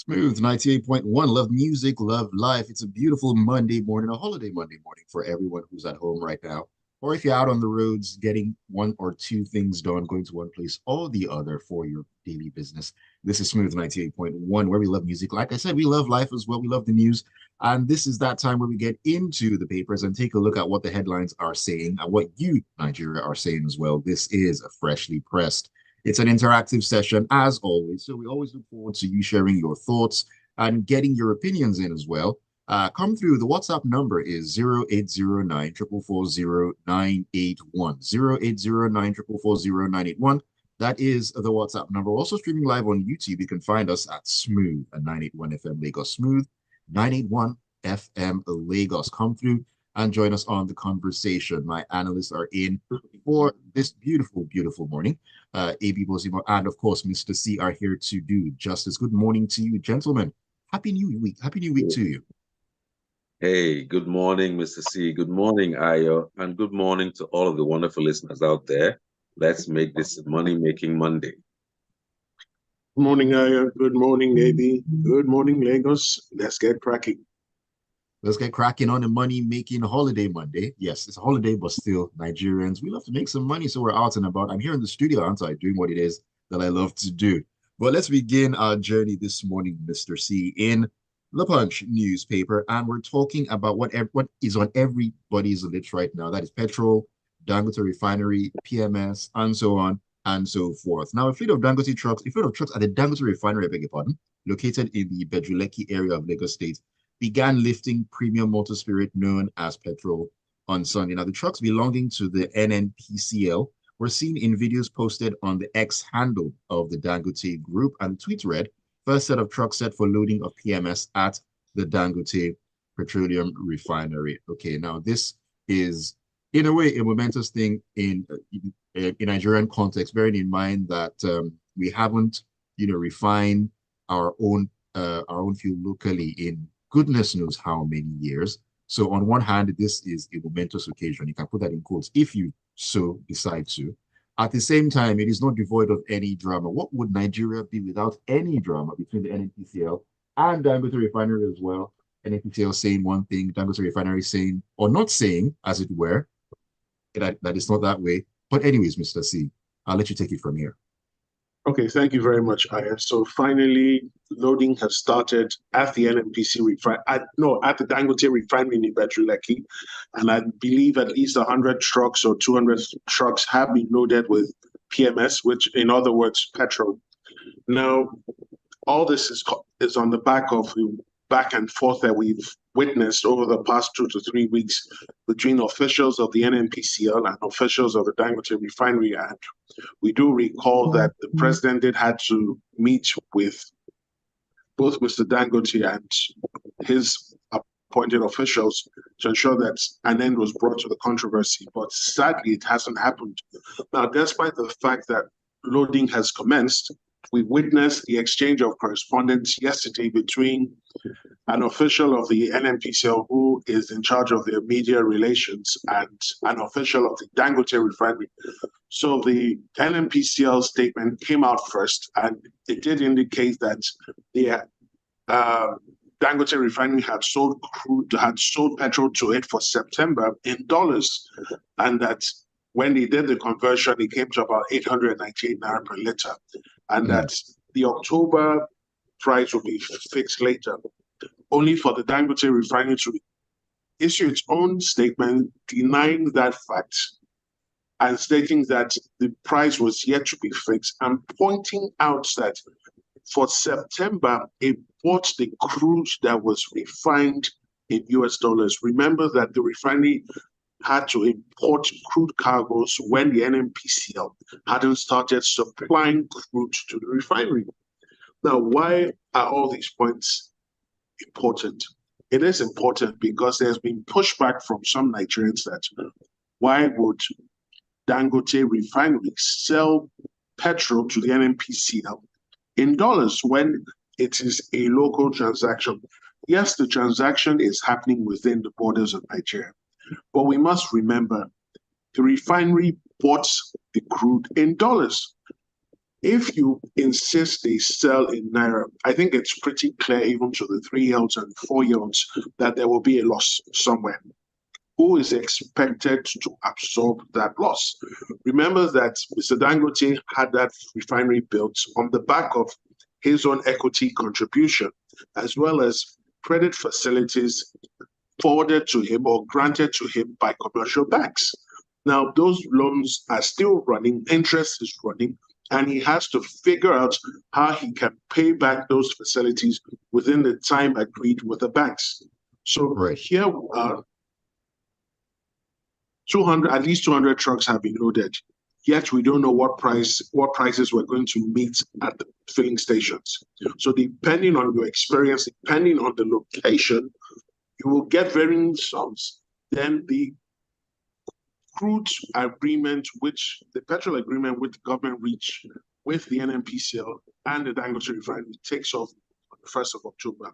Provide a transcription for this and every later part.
Smooth 98.1. Love music, love life. It's a beautiful Monday morning, a holiday Monday morning for everyone who's at home right now. Or if you're out on the roads getting one or two things done, going to one place or the other for your daily business. This is Smooth 98.1, where we love music. Like I said, we love life as well. We love the news. And this is that time where we get into the papers and take a look at what the headlines are saying and what you, Nigeria, are saying as well. This is a freshly pressed. It's an interactive session, as always. So we always look forward to you sharing your thoughts and getting your opinions in as well. Come through. The WhatsApp number is 0809 444 981. 0809 444 981. That is the WhatsApp number. Also streaming live on YouTube. You can find us at Smooth at 981 FM Lagos. Smooth 981 FM Lagos. Come through and join us on the conversation. My analysts are in for this beautiful, beautiful morning. AB Bozimo and, of course, Mr. C are here to do justice. Good morning to you, gentlemen. Happy New Week. Happy New Week to you. Hey, good morning, Mr. C. Good morning, Ayo. And good morning to all of the wonderful listeners out there. Let's make this money-making Monday. Good morning, Aya. Good morning, AB. Good morning, Lagos. Let's get cracking. Let's get cracking on the money-making holiday Monday. Yes, it's a holiday, but still, Nigerians, we love to make some money, so we're out and about. I'm here in the studio, aren't I, doing what it is that I love to do. But let's begin our journey this morning, Mr. C, in the Punch newspaper, and we're talking about what is on everybody's lips right now. That is petrol, Dangote refinery, PMS, and so on and so forth. Now, a fleet of trucks at the Dangote refinery, I beg your pardon, located in the Bedruleki area of Lagos State, began lifting premium motor spirit known as petrol on Sunday. Now, the trucks belonging to the NNPCL were seen in videos posted on the X handle of the Dangote group, and the tweet read, first set of trucks set for loading of PMS at the Dangote Petroleum Refinery. Okay, now this is, in a way, a momentous thing in Nigerian context, bearing in mind that we haven't, refined our own fuel locally in goodness knows how many years. So on one hand, this is a momentous occasion. You can put that in quotes if you so decide to. At the same time, it is not devoid of any drama. What would Nigeria be without any drama between the NNPCL and Dangote Refinery as well? NNPCL saying one thing, Dangote Refinery saying, or not saying, as it were, that it's not that way. But anyways, Mr. C, I'll let you take it from here. Okay, thank you very much, Aya. So finally, loading has started at the NNPC refinery, at the Dangote refinery in Bedruleki, and I believe at least 100 trucks or 200 trucks have been loaded with PMS, which, in other words, petrol. Now, all this is on the back of the back and forth that we've witnessed over the past 2 to 3 weeks between officials of the NNPCL and officials of the Dangote refinery. And we do recall that the president did had to meet with both Mr. Dangote and his appointed officials to ensure that an end was brought to the controversy. But sadly, it hasn't happened. Now, despite the fact that loading has commenced, we witnessed the exchange of correspondence yesterday between an official of the NNPCL who is in charge of their media relations and an official of the Dangote refinery. So the NNPCL statement came out first, and it did indicate that the Dangote refinery had sold petrol to it for September in dollars, and that when they did the conversion, it came to about 898 naira per liter, and that the October price will be fixed later, only for the Dangote refinery to issue its own statement denying that fact and stating that the price was yet to be fixed, and pointing out that for September, it bought the crude that was refined in US dollars. Remember that the refinery had to import crude cargoes when the NNPCL hadn't started supplying crude to the refinery. Now, why are all these points important? It is important because there's been pushback from some Nigerians that why would Dangote refinery sell petrol to the NNPCL in dollars when it is a local transaction? Yes, the transaction is happening within the borders of Nigeria, but we must remember the refinery bought the crude in dollars. If you insist they sell in Naira, I think it's pretty clear, even to the 3-year-olds and 4-year-olds, that there will be a loss somewhere. Who is expected to absorb that loss? Remember that Mr. Dangote had that refinery built on the back of his own equity contribution, as well as credit facilities forwarded to him or granted to him by commercial banks. Now, those loans are still running, interest is running, and he has to figure out how he can pay back those facilities within the time agreed with the banks. So here we are, 200, at least 200 trucks have been loaded. Yet we don't know what prices we're going to meet at the filling stations. So depending on your experience, depending on the location, you will get varying sums. Then the crude agreement, which the petrol agreement with the government reached with the NNPCL and the Dangote refinery, takes off on the 1st of October,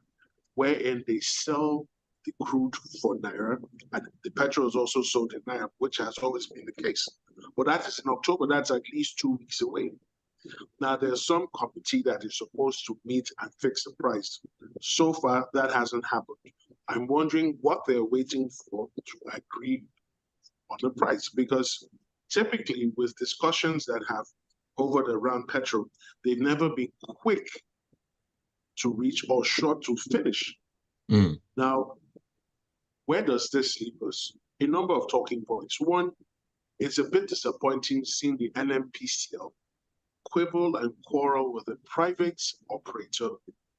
wherein they sell the crude for Naira, and the petrol is also sold in Naira, which has always been the case. But that is in October, that's at least 2 weeks away. Now, there's some committee that is supposed to meet and fix the price. So far, that hasn't happened. I'm wondering what they're waiting for to agree on the price, because typically with discussions that have hovered around petrol, they've never been quick to reach or short to finish. Now, where does this leave us? A number of talking points. One, it's a bit disappointing seeing the NNPCL quibble and quarrel with a private operator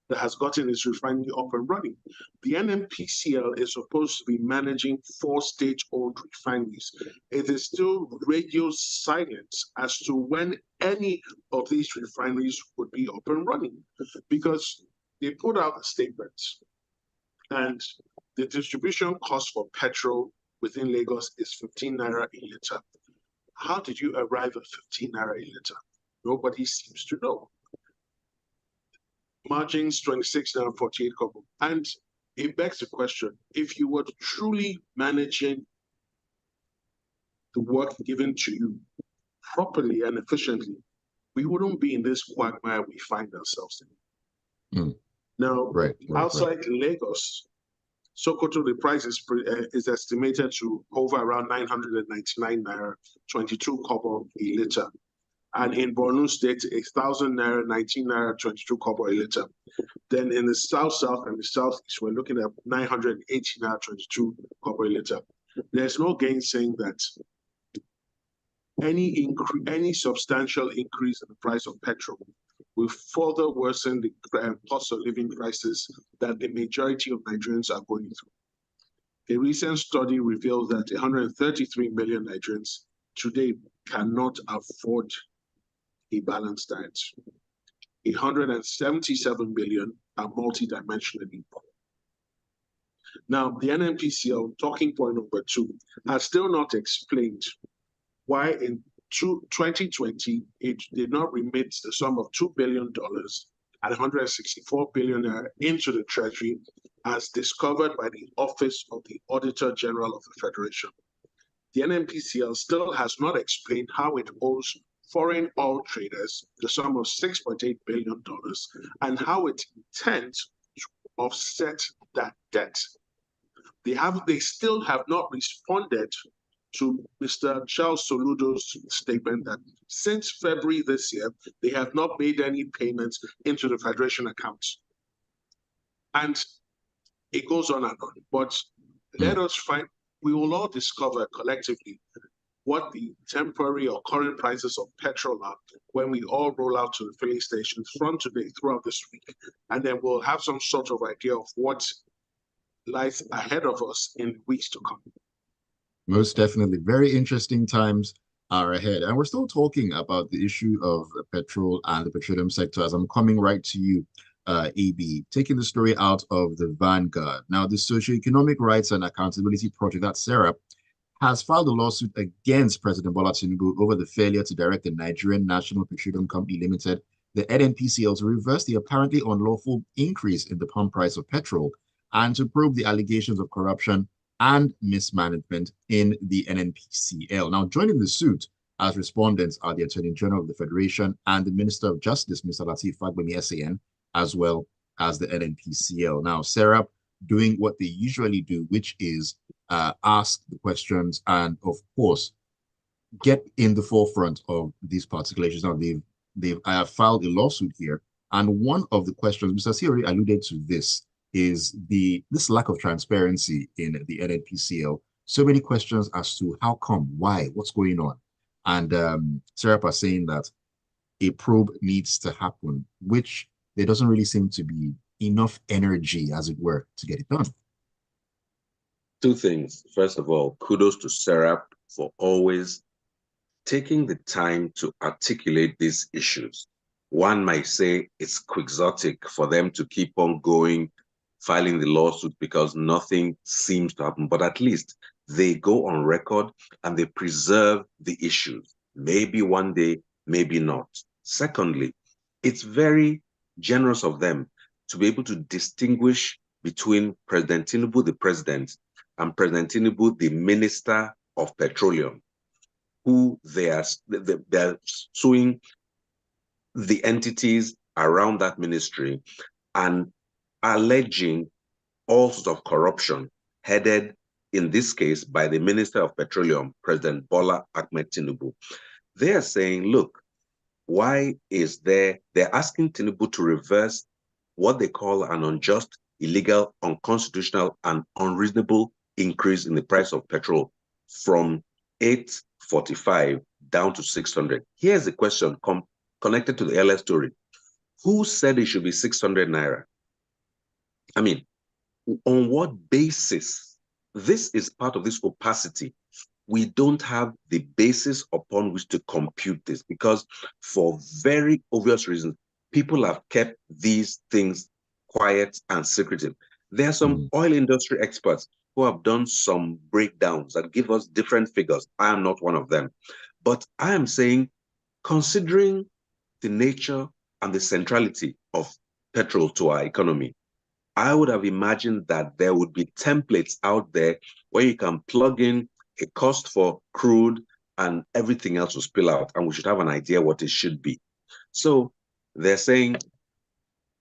that has gotten its refinery up and running. The NNPCL is supposed to be managing 4 state-owned refineries. It is still radio silent as to when any of these refineries would be up and running, because they put out a statement, and the distribution cost for petrol within Lagos is 15 naira a litre. How did you arrive at 15 naira a litre? Nobody seems to know. Margins 26 naira 48 kobo. And it begs the question, if you were truly managing the work given to you properly and efficiently, we wouldn't be in this quagmire we find ourselves in. Now, outside Lagos, Sokoto, the price is estimated to hover around 999 naira, 22 kobo a litre. And in Borno State, 1,000 naira, 19 naira, 22 kobo a litre. Then in the south and the southeast, we're looking at 980 naira, 22 kobo a litre. There's no gainsaying that any substantial increase in the price of petrol will further worsen the cost of living crisis that the majority of Nigerians are going through. A recent study reveals that 133 million Nigerians today cannot afford a balanced diet. 177 million are multidimensionally poor. Now, the NNPCL, talking point number 2, has still not explained why in 2020 it did not remit the sum of $2 billion and 164 billion into the Treasury, as discovered by the Office of the Auditor General of the Federation. The NNPCL still has not explained how it owes foreign oil traders the sum of $6.8 billion and how it intends to offset that debt. They still have not responded to Mr. Charles Soludo's statement that since February this year, they have not made any payments into the Federation accounts. And it goes on and on. But let us find, we will all discover collectively what the temporary or current prices of petrol are when we all roll out to the filling stations from today throughout this week. And then we'll have some sort of idea of what lies ahead of us in weeks to come. Most definitely. Very interesting times are ahead. And we're still talking about the issue of petrol and the petroleum sector as I'm coming right to you, AB, taking the story out of the Vanguard. Now, the Socioeconomic Rights and Accountability Project, that's SERAP, has filed a lawsuit against President Bola Tinubu over the failure to direct the Nigerian National Petroleum Company Limited, the NNPCL, to reverse the apparently unlawful increase in the pump price of petrol and to probe the allegations of corruption and mismanagement in the NNPCL. Now, joining the suit As respondents are the Attorney General of the Federation and the Minister of Justice, Mr. Lateef Fagbemi SAN, as well as the NNPCL. Now, SERAP doing what they usually do, which is ask the questions and, of course, get in the forefront of these particular issues. Now, I have filed a lawsuit here, and one of the questions, Mr. C already alluded to this, is this lack of transparency in the NNPCL. So many questions as to how come, why, what's going on. And Serap are saying that a probe needs to happen, which there doesn't really seem to be enough energy, as it were, to get it done. Two things. First of all, kudos to Serap for always taking the time to articulate these issues. One might say it's quixotic for them to keep on going, filing the lawsuit because nothing seems to happen, but at least they go on record and they preserve the issues. Maybe one day, maybe not. Secondly, it's very generous of them to be able to distinguish between President Tinubu, the president, and President Tinubu, the Minister of Petroleum, who they're suing the entities around that ministry and alleging all sorts of corruption headed, in this case, by the Minister of Petroleum, President Bola Ahmed Tinubu. They're saying, look, why is they're asking Tinubu to reverse what they call an unjust, illegal, unconstitutional, and unreasonable increase in the price of petrol from 845 down to 600. Here's the question connected to the LS story. Who said it should be 600 naira? I mean, on what basis? This is part of this opacity. We don't have the basis upon which to compute this because for very obvious reasons, people have kept these things quiet and secretive. There are some oil industry experts who have done some breakdowns that give us different figures. I am not one of them. But I am saying, considering the nature and the centrality of petrol to our economy, I would have imagined that there would be templates out there where you can plug in a cost for crude and everything else will spill out, and we should have an idea what it should be. So they're saying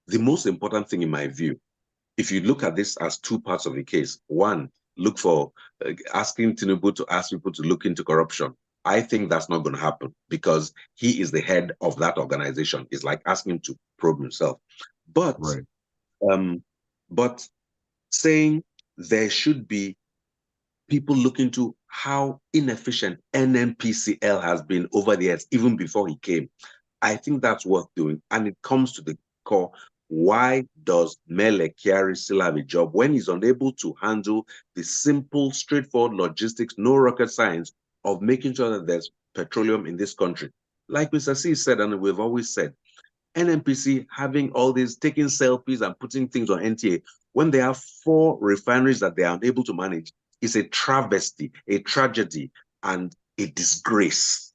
the most important thing in my view, if you look at this as two parts of the case, one, look for asking Tinubu to ask people to look into corruption. I think that's not going to happen because he is the head of that organization. It's like asking him to probe himself. But, but saying there should be people look into how inefficient NNPCL has been over the years, even before he came. I think that's worth doing. And it comes to the core. Why does Mele Kyari still have a job when he's unable to handle the simple, straightforward logistics, no rocket science of making sure that there's petroleum in this country? Like Mr. C said, and we've always said, NNPC having all these, taking selfies and putting things on NTA, when they have 4 refineries that they are unable to manage, is a travesty, a tragedy, and a disgrace.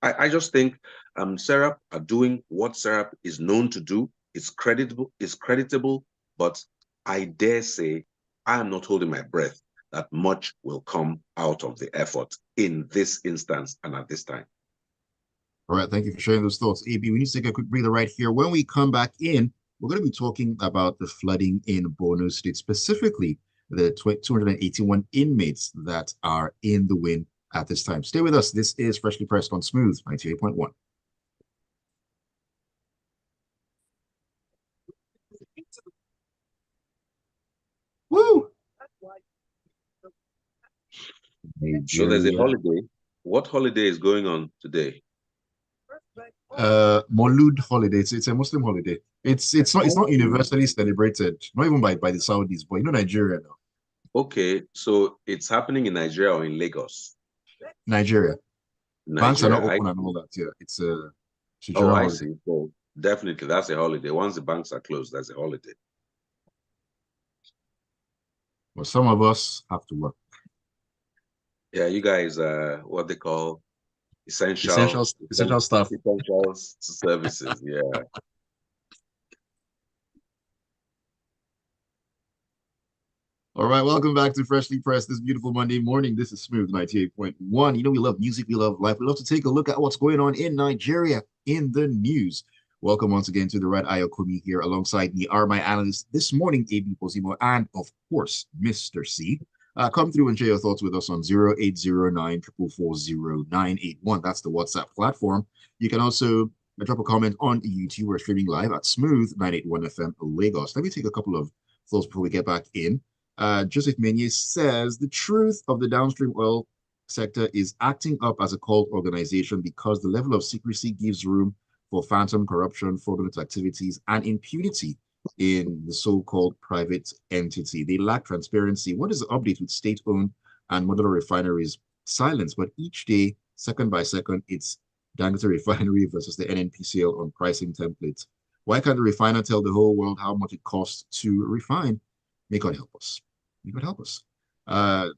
I just think Serap are doing what Serap is known to do. It's creditable, but I dare say I am not holding my breath that much will come out of the effort in this instance and at this time. All right, thank you for sharing those thoughts. AB, we need to take a quick breather right here. When we come back in, we're going to be talking about the flooding in Borno State, specifically the 281 inmates that are in the wind at this time. Stay with us. This is Freshly Pressed on Smooth 98.1. Woo! So there's a holiday. What holiday is going on today? Maulud holiday. It's a Muslim holiday. It's not universally celebrated, not even by the Saudis, but you know Nigeria now. Okay, so it's happening in Nigeria or in Lagos? Nigeria. Banks are not open and all that. Yeah, it's a general holiday. See. So definitely that's a holiday. Once the banks are closed, that's a holiday. Well, some of us have to work. Yeah, you guys what they call essential stuff. Essential services, yeah. All right, welcome back to Freshly Pressed this beautiful Monday morning. This is Smooth 98.1. You know, we love music, we love life. We love to take a look at what's going on in Nigeria in the news. Welcome once again to the Red Ayokunmi here. Alongside me are my analysts this morning, AB Bozimo, and of course, Mr. C. Come through and share your thoughts with us on 0809 444 That's the WhatsApp platform. You can also drop a comment on YouTube. We're streaming live at Smooth 981 FM Lagos. Let me take a couple of thoughts before we get back in. Joseph Meunier says the truth of the downstream oil sector is acting up as a cult organization because the level of secrecy gives room for phantom corruption, fraudulent activities, and impunity in the so-called private entity. They lack transparency. What is the update with state-owned and modular refineries? Silence, but each day, second by second, it's Dangote refinery versus the NNPCL on pricing templates. Why can't the refiner tell the whole world how much it costs to refine? May God help us. May God help us.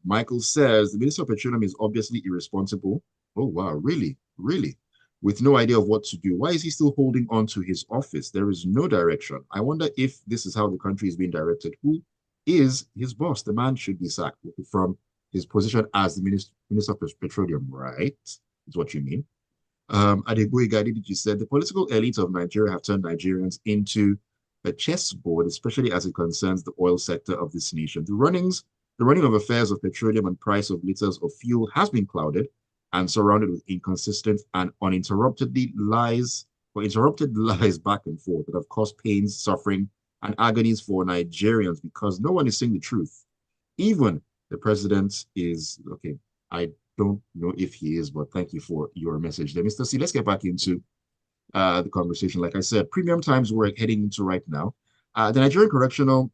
Michael says the Minister of Petroleum is obviously irresponsible. Oh, wow, really? Really? With no idea of what to do. Why is he still holding on to his office? There is no direction. I wonder if this is how the country is being directed. Who is his boss? The man should be sacked from his position as the Minister of Petroleum, right? Is what you mean. Adegboye Gadidi said the political elite of Nigeria have turned Nigerians into a chessboard, especially as it concerns the oil sector of this nation. The running of affairs of petroleum and price of liters of fuel has been clouded and surrounded with inconsistent and interrupted lies back and forth that have caused pains, suffering, and agonies for Nigerians because no one is saying the truth. Even the president is, okay, I don't know if he is, but thank you for your message there. Mr. C, let's get back into the conversation. Like I said, premium times we're heading into right now. The Nigerian Correctional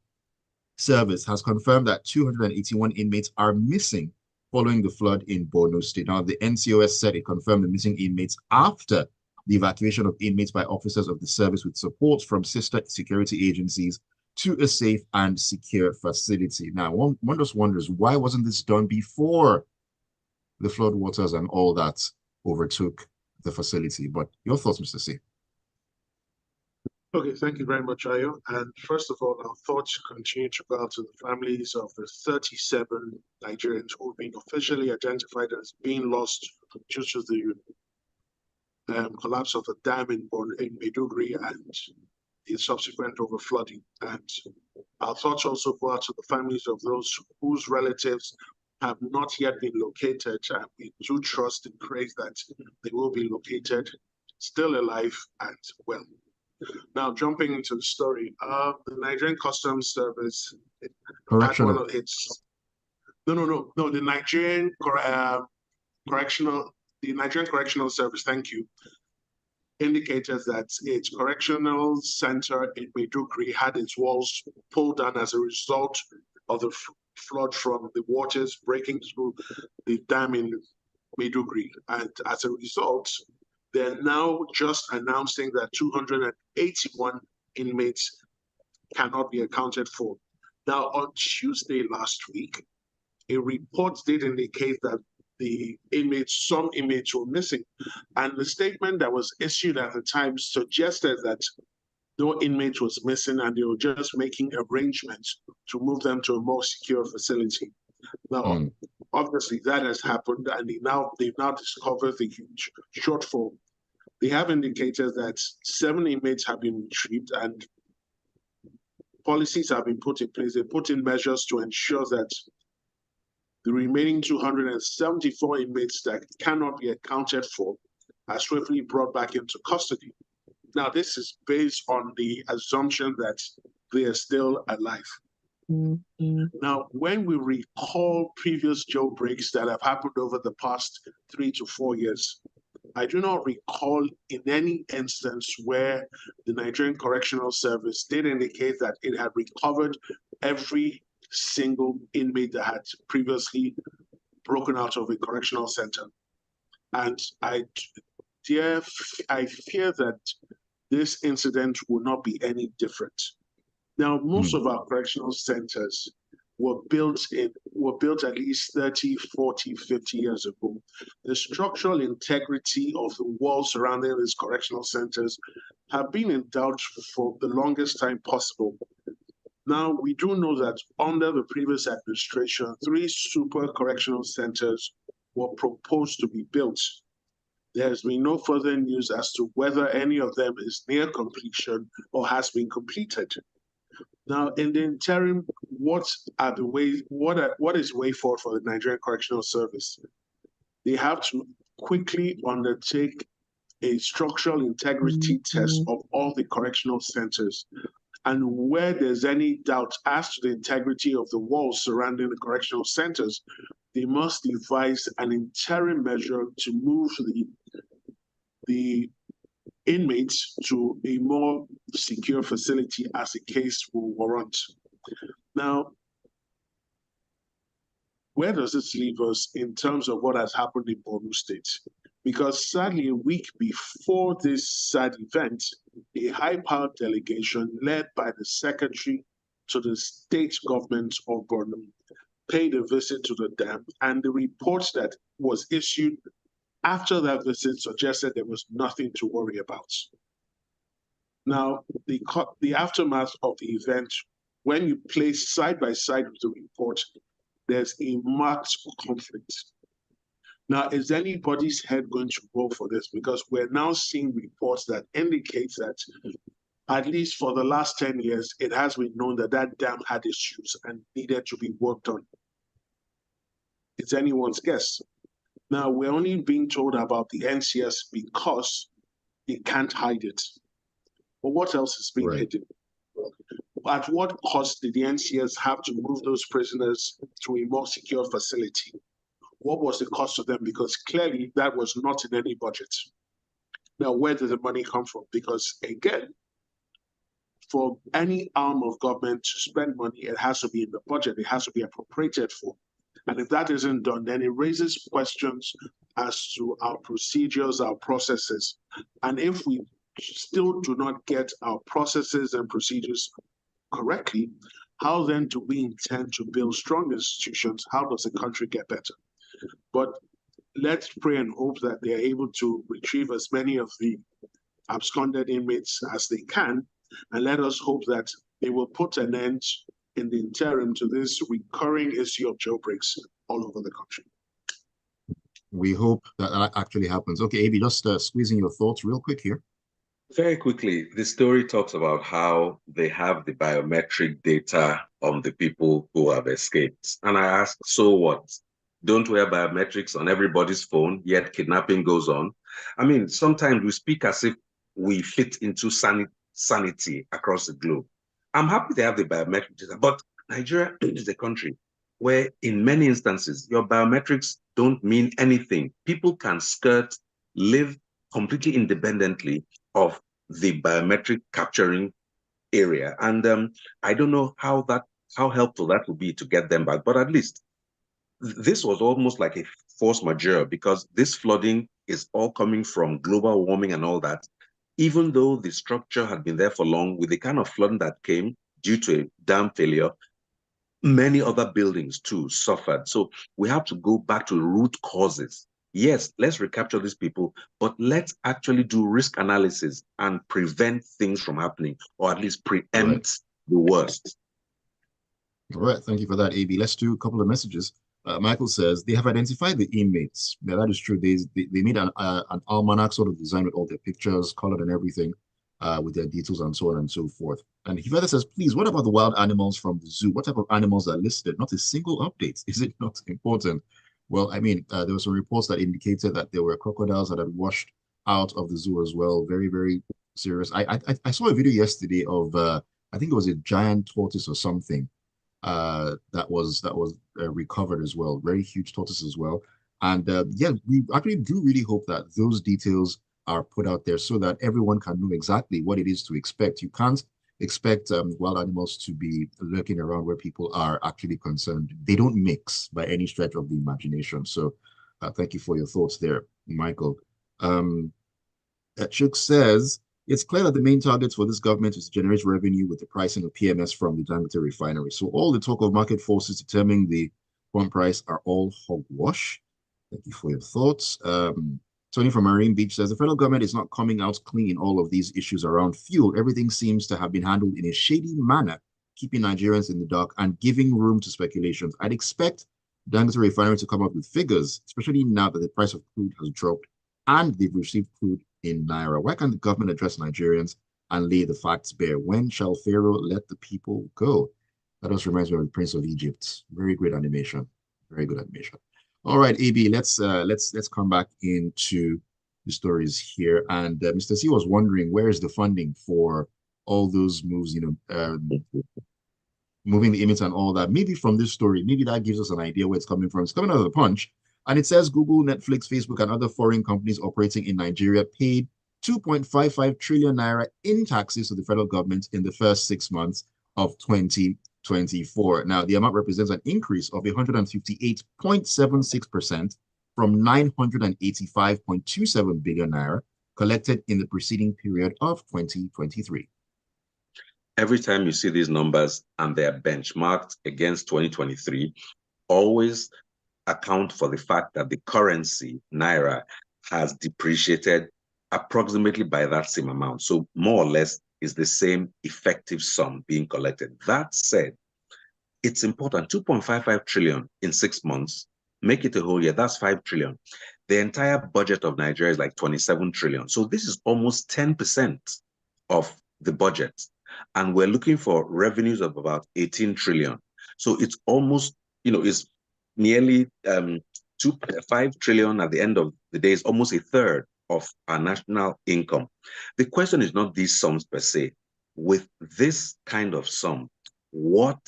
Service has confirmed that 281 inmates are missing following the flood in Borno State. Now, the NCOS said it confirmed the missing inmates after the evacuation of inmates by officers of the service with support from sister security agencies to a safe and secure facility. Now, one just wonders, why wasn't this done before the flood waters and all that overtook the facility? But your thoughts, Mr. C. Okay, thank you very much, Ayo. And first of all, our thoughts continue to go out to the families of the 37 Nigerians who have been officially identified as being lost due to the collapse of the dam in Maiduguri and the subsequent overflooding. And our thoughts also go out to the families of those whose relatives have not yet been located. And we do trust and pray that they will be located, still alive and well. Now, jumping into the story, the Nigerian Customs Service had one of its. No. The Nigerian Correctional Service. Thank you. Indicated that its correctional center in Maiduguri had its walls pulled down as a result of the flood from the waters breaking through the dam in Maiduguri, and as a result, they're now just announcing that 281 inmates cannot be accounted for. Now, on Tuesday last week, a report did indicate that some inmates were missing. And the statement that was issued at the time suggested that no inmate was missing and they were just making arrangements to move them to a more secure facility. Now, obviously that has happened, and they've now discovered the huge shortfall. They have indicated that 7 inmates have been retrieved and policies have been put in place. They put in measures to ensure that the remaining 274 inmates that cannot be accounted for are swiftly brought back into custody. Now, this is based on the assumption that they are still alive. Now, when we recall previous jailbreaks that have happened over the past 3 to 4 years, I do not recall in any instance where the Nigerian Correctional Service did indicate that it had recovered every single inmate that had previously broken out of a correctional center. And I fear that this incident will not be any different. Now, most of our correctional centers were built at least 30, 40, 50 years ago. The structural integrity of the walls surrounding these correctional centers have been in doubt for the longest time possible. Now, we do know that under the previous administration, 3 super correctional centers were proposed to be built. There has been no further news as to whether any of them is near completion or has been completed. Now, in the interim, what is the way forward for the Nigerian Correctional Service? They have to quickly undertake a structural integrity test of all the correctional centers. And where there's any doubt as to the integrity of the walls surrounding the correctional centers, they must devise an interim measure to move the inmates to a more secure facility as the case will warrant. Now, where does this leave us in terms of what has happened in Borno State? Because sadly, a week before this sad event, a high-powered delegation led by the secretary to the state government of Borno paid a visit to the dam, and the report that was issued after that visit suggested there was nothing to worry about. Now, the aftermath of the event, when you place side by side with the report, there's a marked conflict. Now, is anybody's head going to roll for this? Because we're now seeing reports that indicate that, at least for the last 10 years, it has been known that that dam had issues and needed to be worked on. It's anyone's guess. Now, we're only being told about the NCS because they can't hide it. But what else is being hidden? At what cost did the NCS have to move those prisoners to a more secure facility? What was the cost to them? Because clearly that was not in any budget. Now, where did the money come from? Because again, for any arm of government to spend money, it has to be in the budget. It has to be appropriated for. And if that isn't done, then it raises questions as to our procedures, our processes. And if we still do not get our processes and procedures correctly, how then do we intend to build strong institutions? How does the country get better? But let's pray and hope that they are able to retrieve as many of the absconded inmates as they can. And let us hope that they will put an end in the interim to this recurring issue of jailbreaks all over the country. We hope that that actually happens. Okay, AB, just squeezing your thoughts real quick here. Very quickly, the story talks about how they have the biometric data on the people who have escaped. And I asked, so what? Don't we have biometrics on everybody's phone, yet kidnapping goes on? I mean, sometimes we speak as if we fit into sanity across the globe. I'm happy they have the biometric data, but Nigeria is a country where in many instances, your biometrics don't mean anything. People can live completely independently of the biometric capturing area. And I don't know how helpful that would be to get them back, but at least this was almost like a force majeure because this flooding is all coming from global warming and all that. Even though the structure had been there for long, with the kind of flooding that came due to a dam failure, many other buildings too suffered. So we have to go back to the root causes. Yes, let's recapture these people, but let's actually do risk analysis and prevent things from happening, or at least preempt the worst. All right, thank you for that, AB. Let's do a couple of messages. Michael says they have identified the inmates. Yeah, that is true. They made an almanac sort of design with all their pictures, colored and everything, with their details and so on and so forth. And he further says, please, what about the wild animals from the zoo? What type of animals are listed? Not a single update. Is it not important? Well, I mean, there were some reports that indicated that there were crocodiles that had washed out of the zoo as well. Very, very serious. I saw a video yesterday of, I think it was a giant tortoise or something that was recovered as well. Very huge tortoise as well. And yeah, we actually do really hope that those details are put out there so that everyone can know exactly what it is to expect. You can't expect wild animals to be lurking around where people are actually concerned. They don't mix by any stretch of the imagination. So thank you for your thoughts there, Michael. Chuk says, it's clear that the main target for this government is to generate revenue with the pricing of PMS from the Dangote refinery. So all the talk of market forces determining the pump price are all hogwash. Thank you for your thoughts. Tony from Marine Beach says, the federal government is not coming out clean in all of these issues around fuel. Everything seems to have been handled in a shady manner keeping Nigerians in the dark and giving room to speculations. I'd expect Dangote Refinery to come up with figures, especially now that the price of crude has dropped and they've received crude in Naira. Why can't the government address Nigerians and lay the facts bare? When shall Pharaoh let the people go? That also reminds me of the Prince of Egypt. Very great animation. Very good animation. All right, AB, let's come back into the stories here. And Mr. C was wondering, where is the funding for all those moves, moving the image and all that? Maybe from this story, maybe that gives us an idea where it's coming from. It's coming out of the Punch. And it says Google, Netflix, Facebook, and other foreign companies operating in Nigeria paid 2.55 trillion naira in taxes to the federal government in the first 6 months of 2024. Now, the amount represents an increase of 158.76% from 985.27 billion naira collected in the preceding period of 2023. Every time you see these numbers and they are benchmarked against 2023, always account for the fact that the currency, Naira, has depreciated approximately by that same amount. So more or less is the same effective sum being collected. That said, it's important, 2.55 trillion in 6 months, make it a whole year, that's 5 trillion. The entire budget of Nigeria is like 27 trillion. So this is almost 10% of the budget. And we're looking for revenues of about 18 trillion. So it's almost, it's nearly 5 trillion at the end of the day, is almost a third of our national income. The question is not these sums per se. With this kind of sum, what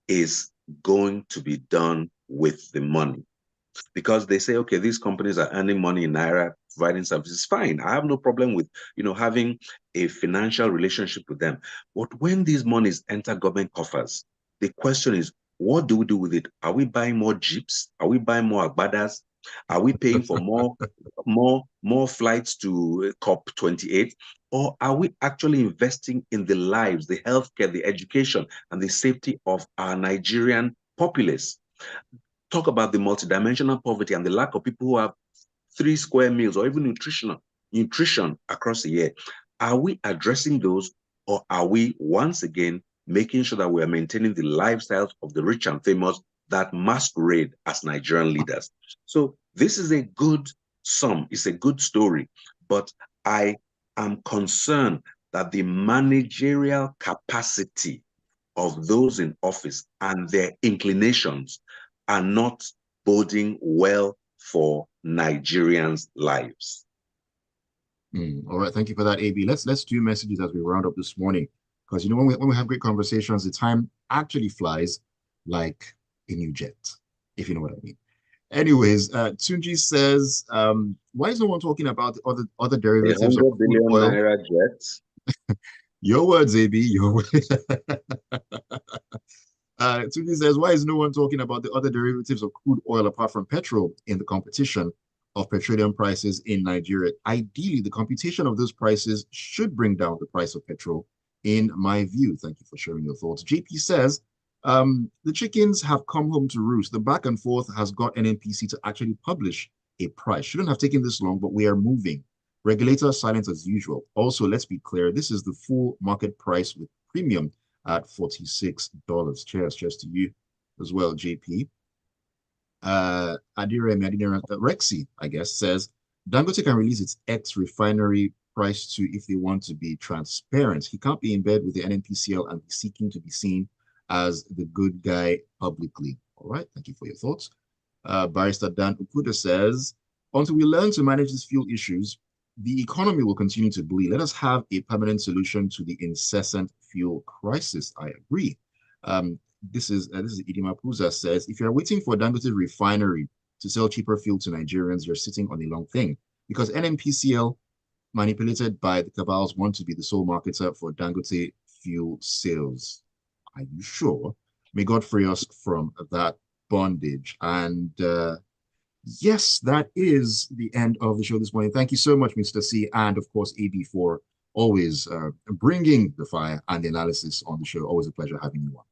is going to be done with the money? Because they say, okay, these companies are earning money in Naira, providing services. Fine. I have no problem with, having a financial relationship with them. But when these monies enter government coffers, the question is, what do we do with it? Are we buying more jeeps? Are we buying more agbadas? Are we paying for more flights to COP28? Or are we actually investing in the lives, the healthcare, the education, and the safety of our Nigerian populace? Talk about the multidimensional poverty and the lack of people who have 3 square meals or even nutrition across the year. Are we addressing those, or are we once again making sure that we are maintaining the lifestyles of the rich and famous that masquerade as Nigerian leaders? So this is a good sum. It's a good story, but I am concerned that the managerial capacity of those in office and their inclinations are not boding well for Nigerians' lives. All right, thank you for that, AB. Let's do messages as we round up this morning, because when we have great conversations, the time actually flies like a new jet, if you know what I mean. Anyways, Tunji says, why is no one talking about the other derivatives of 100 billion oil? naira jets. Your words, AB. Your words. Tunji says, why is no one talking about the other derivatives of crude oil apart from petrol in the competition of petroleum prices in Nigeria? Ideally, the computation of those prices should bring down the price of petrol, in my view. Thank you for sharing your thoughts. JP says, the chickens have come home to roost. The back and forth has got NNPC to actually publish a price. Shouldn't have taken this long, but we are moving. Regulator silence as usual. Also, let's be clear, this is the full market price with premium at $46. Cheers to you as well, JP. Rexy, I guess, says Dangote can release its ex-refinery price too if they want to be transparent. He can't be in bed with the NNPCL and be seeking to be seen as the good guy publicly. All right, thank you for your thoughts. Barrister Dan Ukuda says, until we learn to manage these fuel issues, the economy will continue to bleed. Let us have a permanent solution to the incessant fuel crisis. I agree. This is Idima Puza says, if you're waiting for Dangote refinery to sell cheaper fuel to Nigerians, you're sitting on a long thing, because NNPCL, manipulated by the cabals, want to be the sole marketer for Dangote fuel sales. Are you sure? May God free us from that bondage. And yes, that is the end of the show this morning. Thank you so much, Mr. C, and of course, AB, for always bringing the fire and the analysis on the show. Always a pleasure having you on.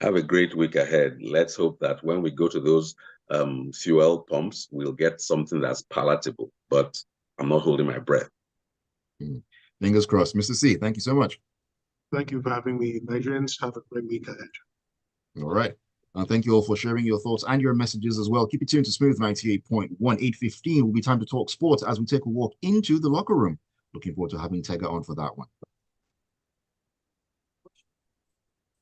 Have a great week ahead. Let's hope that when we go to those fuel pumps, we'll get something that's palatable, but I'm not holding my breath. Fingers crossed. Mr. C, thank you so much. Thank you for having me. Nigerians, have a great week ahead. All right. Thank you all for sharing your thoughts and your messages as well. Keep it tuned to Smooth 98.1. 8:15 will be time to talk sports as we take a walk into the locker room. Looking forward to having Tega on for that one.